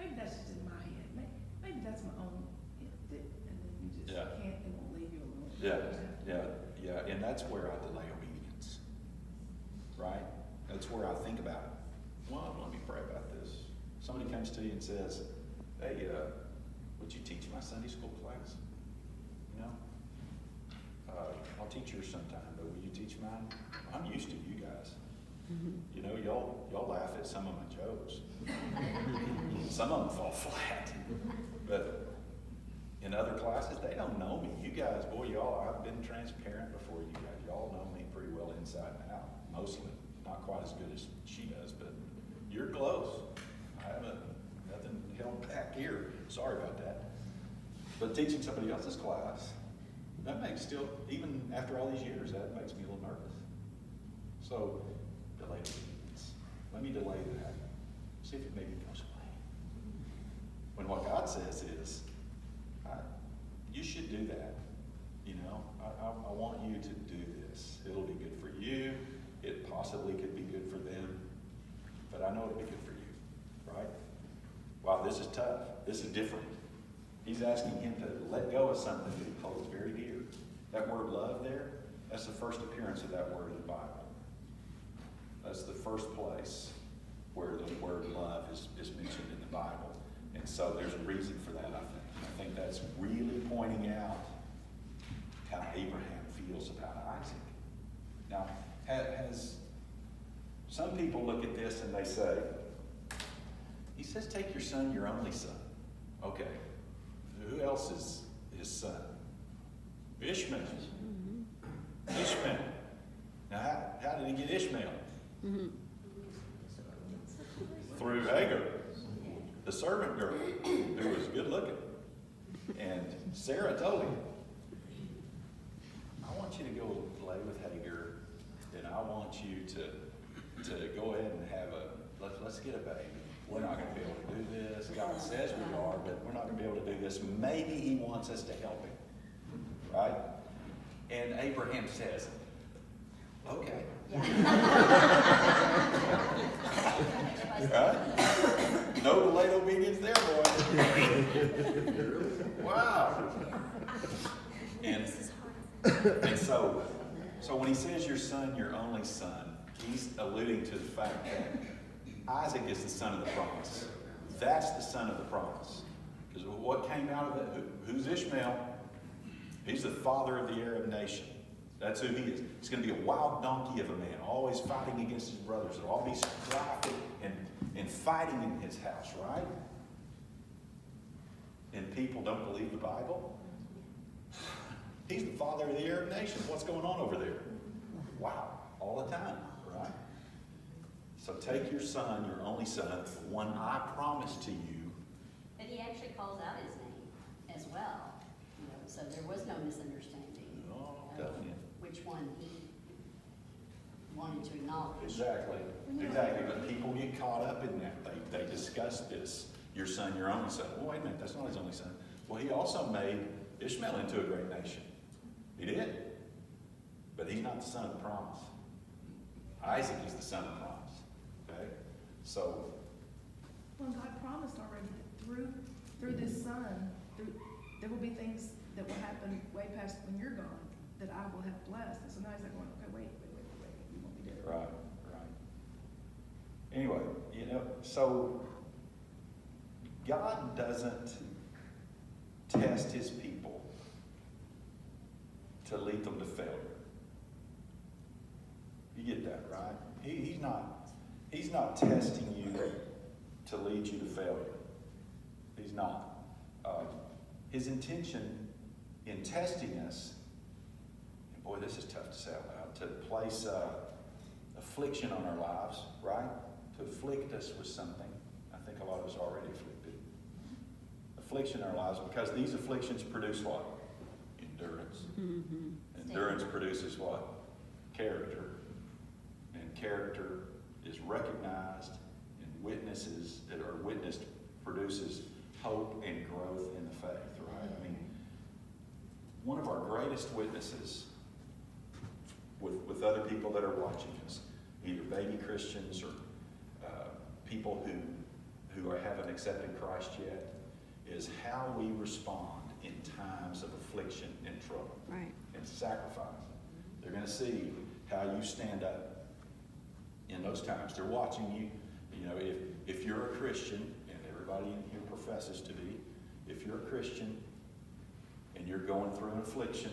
maybe that's just in my head. Maybe that's my own, and then you just Yeah. can't, it won't leave you alone. Yeah, and that's where I delay obedience, right? That's where I think about it. Well, let me pray about this. Somebody comes to you and says, hey, would you teach my Sunday school class? You know, I'll teach yours sometime, but will you teach mine? I'm used to you guys. You know, y'all laugh at some of my jokes. Some of them fall flat. But in other classes, they don't know me. You guys, boy, y'all, I've been transparent before you guys. Y'all know me pretty well inside and out, mostly. Not quite as good as she does, but you're close. I haven't, nothing held back here. Sorry about that. But teaching somebody else's class, that makes still, even after all these years, that makes me a little nervous. So, delay obedience. Let me delay that. See if it maybe goes away. When what God says is, you should do that. You know, I want you to do this. It'll be good for you. It possibly could be good for them. But I know it'll be good for you, right? Wow, this is tough. This is different. He's asking him to let go of something that he holds very dear. That word love there, that's the first appearance of that word in the Bible. That's the first place where the word love is mentioned in the Bible. And so there's a reason for that, I think. I think that's really pointing out how Abraham feels about Isaac. Now, has some people look at this and they say, he says, take your son, your only son. Okay. Who else is his son? Ishmael. Ishmael. Now, how did he get Ishmael? Through Hagar, the servant girl, who was good looking. And Sarah told him, I want you to go lay with Hagar, and I want you to go ahead and have let's get a baby. We're not going to be able to do this. God says we are, but we're not going to be able to do this. Maybe he wants us to help him. Right? And Abraham says, okay. Right? No delayed obedience there, boy. Wow. And so when he says your son, your only son, he's alluding to the fact that Isaac is the son of the promise. That's the son of the promise. Because what came out of that? Who's Ishmael? He's the father of the Arab nation. That's who he is. He's going to be a wild donkey of a man, always fighting against his brothers. There'll all be strife and fighting in his house, right? And people don't believe the Bible. He's the father of the Arab nation. What's going on over there? Wow, all the time, right? So take your son, your only son, the one I promised to you. But he actually calls out his name as well. You know, so there was no misunderstanding which one he wanted to acknowledge. Exactly. But people get caught up in that. They discuss this. Your son, your only son. Well, wait a minute, that's not his only son. Well, he also made Ishmael into a great nation. He did. But he's not the son of the promise. Isaac is the son of the promise. Okay? So. Well, God promised already that through this son, there will be things that will happen way past when you're gone that I will have blessed. And so now he's like going, okay, wait, you won't be dead. Right. Anyway, so God doesn't test his people to lead them to failure. You get that, right? He's not testing you to lead you to failure. He's not. His intention in testing us, and boy, this is tough to say out loud, to place affliction on our lives, right? To afflict us with something. I think a lot of us are already afflicted. Affliction in our lives, because these afflictions produce what? Endurance. Endurance produces what? Character. And character is recognized and witnesses that are witnessed produces hope and growth in the faith, right? I mean, one of our greatest witnesses with other people that are watching us, either baby Christians or people who haven't accepted Christ yet is how we respond in times of affliction and trouble Right. and sacrifice. They're going to see how you stand up in those times. They're watching you. You know, if you're a Christian, and everybody in here professes to be, if you're a Christian and you're going through an affliction,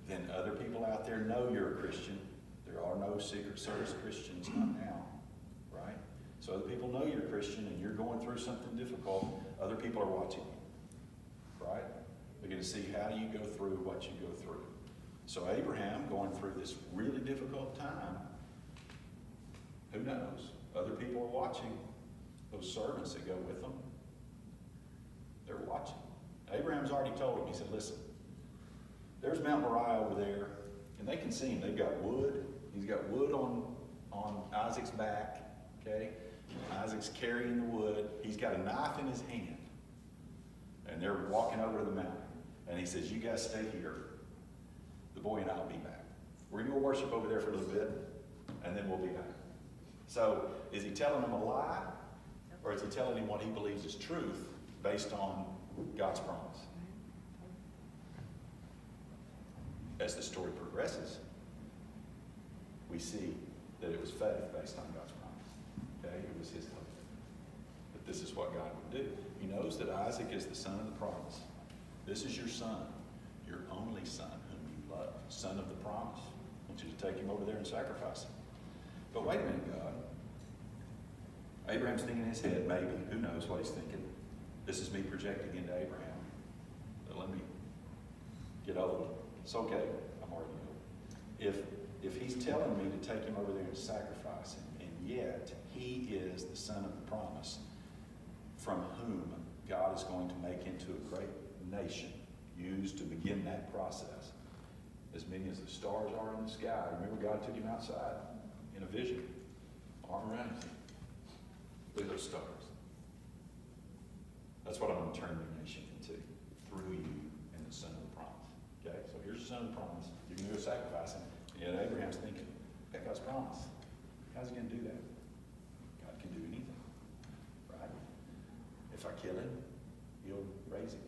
then other people out there know you're a Christian. There are no Secret Service Christians, not now, right? So other people know you're a Christian and you're going through something difficult. Other people are watching you, right? They're going to see how you go through what you go through. So Abraham going through this really difficult time, who knows? Other people are watching. Those servants that go with them, they're watching. Abraham's already told him, he said, listen, there's Mount Moriah over there, and they can see him. They've got wood. He's got wood on Isaac's back, okay? Isaac's carrying the wood. He's got a knife in his hand. And they're walking over to the mountain. And he says, you guys stay here. The boy and I will be back. We're going to go worship over there for a little bit, and then we'll be back. So is he telling him a lie? Or is he telling him what he believes is truth based on God's promise? As the story progresses, we see that it was faith based on God's promise. Okay? It was his hope. That this is what God would do. He knows that Isaac is the son of the promise. This is your son, your only son whom you love. Son of the promise. I want you to take him over there and sacrifice him. But wait a minute, God. Abraham's thinking in his head, maybe. Who knows what he's thinking? This is me projecting into Abraham. But let me get old. It's okay. I'm already old. If he's telling me to take him over there and sacrifice him, and yet he is the son of the promise from whom God is going to make into a great nation, used to begin that process. As many as the stars are in the sky. Remember, God took him outside in a vision, arm around him. Look at those stars. That's what I'm going to turn your nation into, through you and the son of the promise. Okay, so here's the son of the promise. You're going to go sacrifice him. And yet Abraham's thinking, okay, God's promise. How's he going to do that? God can do anything, right? If I kill him, he'll raise him.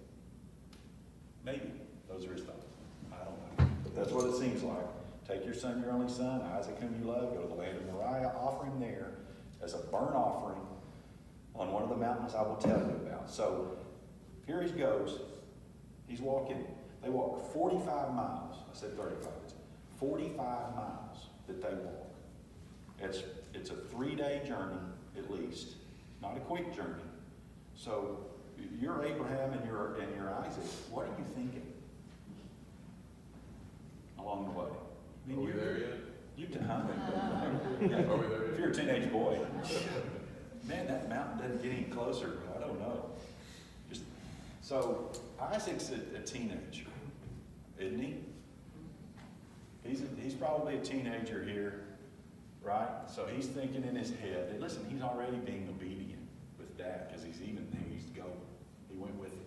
Maybe. Those are his thoughts. I don't know. But that's what it seems like. Take your son, your only son, Isaac whom you love, go to the land of Moriah, offer him there as a burnt offering on one of the mountains I will tell you about. So here he goes. He's walking. They walk 45 miles. I said 35. It's 45 miles that they walk. It's a 3-day journey at least. Not a quick journey. So you're Abraham and you're Isaac. What are you thinking along the way? I mean, Are we there yet? You huh? Are we there yet? If you're a teenage boy, man, that mountain doesn't get any closer. I don't know. So Isaac's a teenager, isn't he? He's probably a teenager here, right? So he's thinking in his head. And listen, he's already being obedient with Dad because he's even there. He's going. He went with him,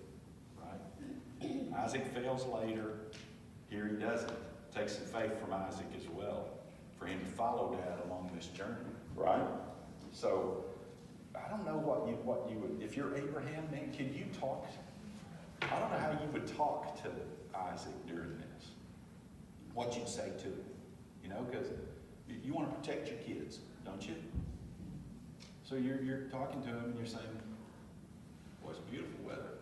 right? Isaac fails later. Here he doesn't. Takes some faith from Isaac as well for him to follow Dad along this journey, right? So I don't know what you would, if you're Abraham, man, can you talk? I don't know how you would talk to Isaac during this. What you'd say to him, you know, because you want to protect your kids, don't you? So you're talking to him and you're saying, boy, it's beautiful weather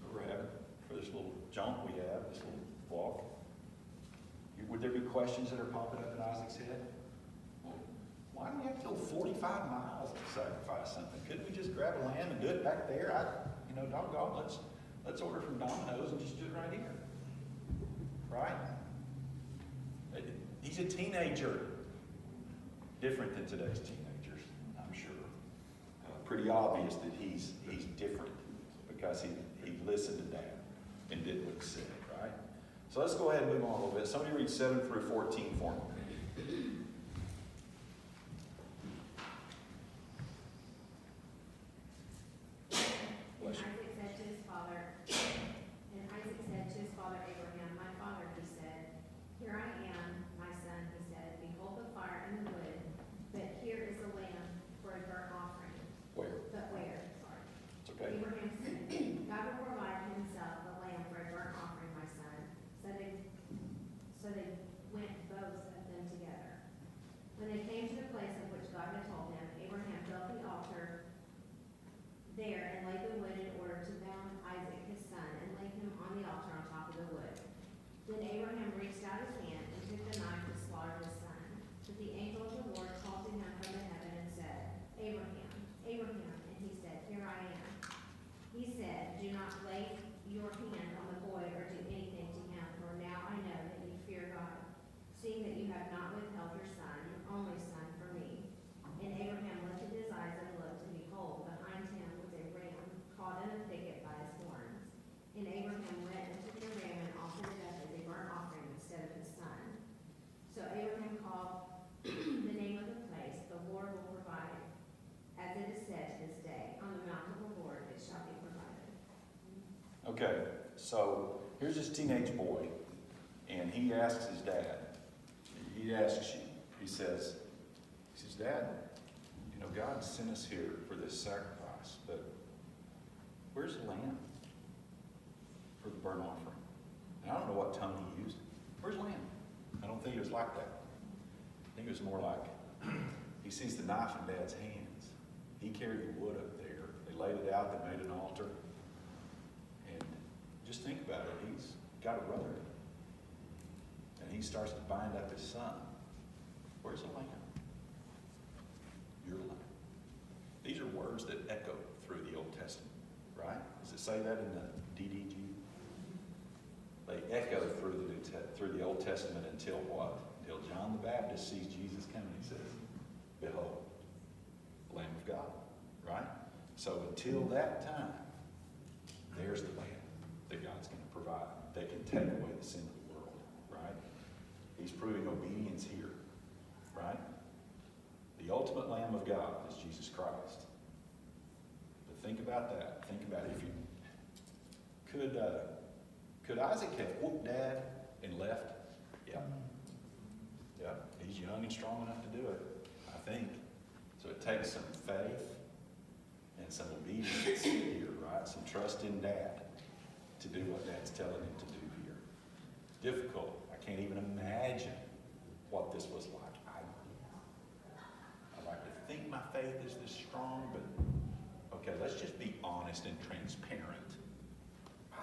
that we're having for this little jaunt we have, this little walk. Would there be questions that are popping up in Isaac's head? Well, why do we have to go 45 miles to sacrifice something? Couldn't we just grab a lamb and do it back there? Doggone, let's order from Domino's and just do it right here. Right? He's a teenager. Different than today's teenagers, I'm sure. Pretty obvious that he's different because he listened to Dad and did what he said, right? So let's go ahead and move on a little bit. Somebody read 7 through 14 for me. And Isaac said to his father Abraham, "My father," he said. "Here I am, my son," he said. "Behold the fire and the wood, but here is a lamb for a burnt offering." Where? But where? Okay, so here's this teenage boy, and he asks his dad, he asks you, he says, Dad, you know, God sent us here for this sacrifice, but where's the lamb for the burnt offering? And I don't know what tone he used. Where's the lamb? I don't think it was like that. I think it was more like, he sees the knife in Dad's hands. He carried the wood up there. They laid it out, they made an altar. And just think about it, he's got a brother. And he starts to bind up his son. Where's the lamb? Your lamb. These are words that echo through the Old Testament, right? Does it say that in the DDG? They echo through the Old Testament until what? Until John the Baptist sees Jesus coming. He says, behold, the Lamb of God, right? So until that time, there's the lamb that God's going to provide that can take away the sin of the world, right? He's proving obedience here, right? The ultimate Lamb of God is Jesus Christ. But think about that. Think about it. If you could Isaac have whooped Dad and left? Yeah. Yeah. He's young and strong enough to do it, I think. So it takes some faith and some obedience here, right? Some trust in Dad to do what Dad's telling him to do here. Difficult. I can't even imagine what this was like. I like to think my faith is this strong, but okay, let's just be honest and transparent.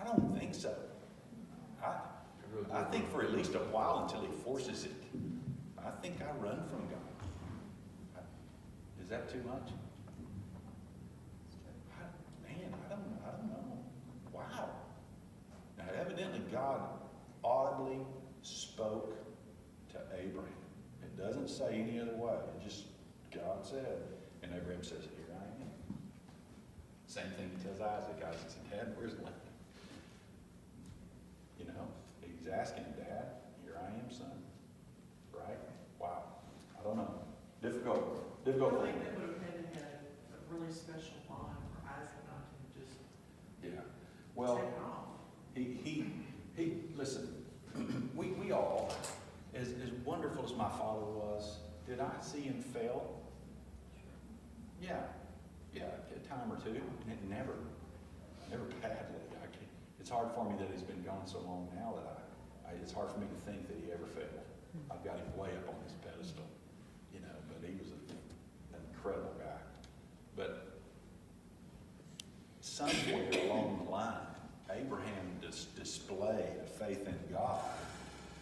I don't think so. I think for at least a while until he forces it. I think I run from God. Is that too much? I don't know. Wow. Now evidently God audibly spoke to Abraham. It doesn't say any other way. It just, God said. And Abraham says, here I am. Same thing he tells Isaac. Isaac said, Dad, where's the lamb? You know, he's asking him, Dad, here I am, son. Right? Wow. I don't know. Difficult I thing. think that would have had a really special bond for Isaac not to just Yeah. Well, take it off. he listen, we all, as wonderful as my father was, did I see him fail? Yeah, a time or two, and it never badly. It's hard for me that he's been gone so long now that it's hard for me to think that he ever failed. I've got him way up on this pedestal, you know, but he was an incredible guy. But somewhere along the line, Abraham displayed a faith in God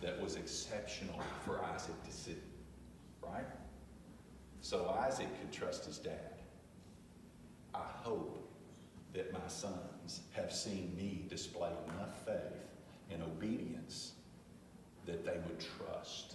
that was exceptional for Isaac to see, right? So Isaac could trust his dad. I hope that my sons have seen me display enough faith and obedience that they would trust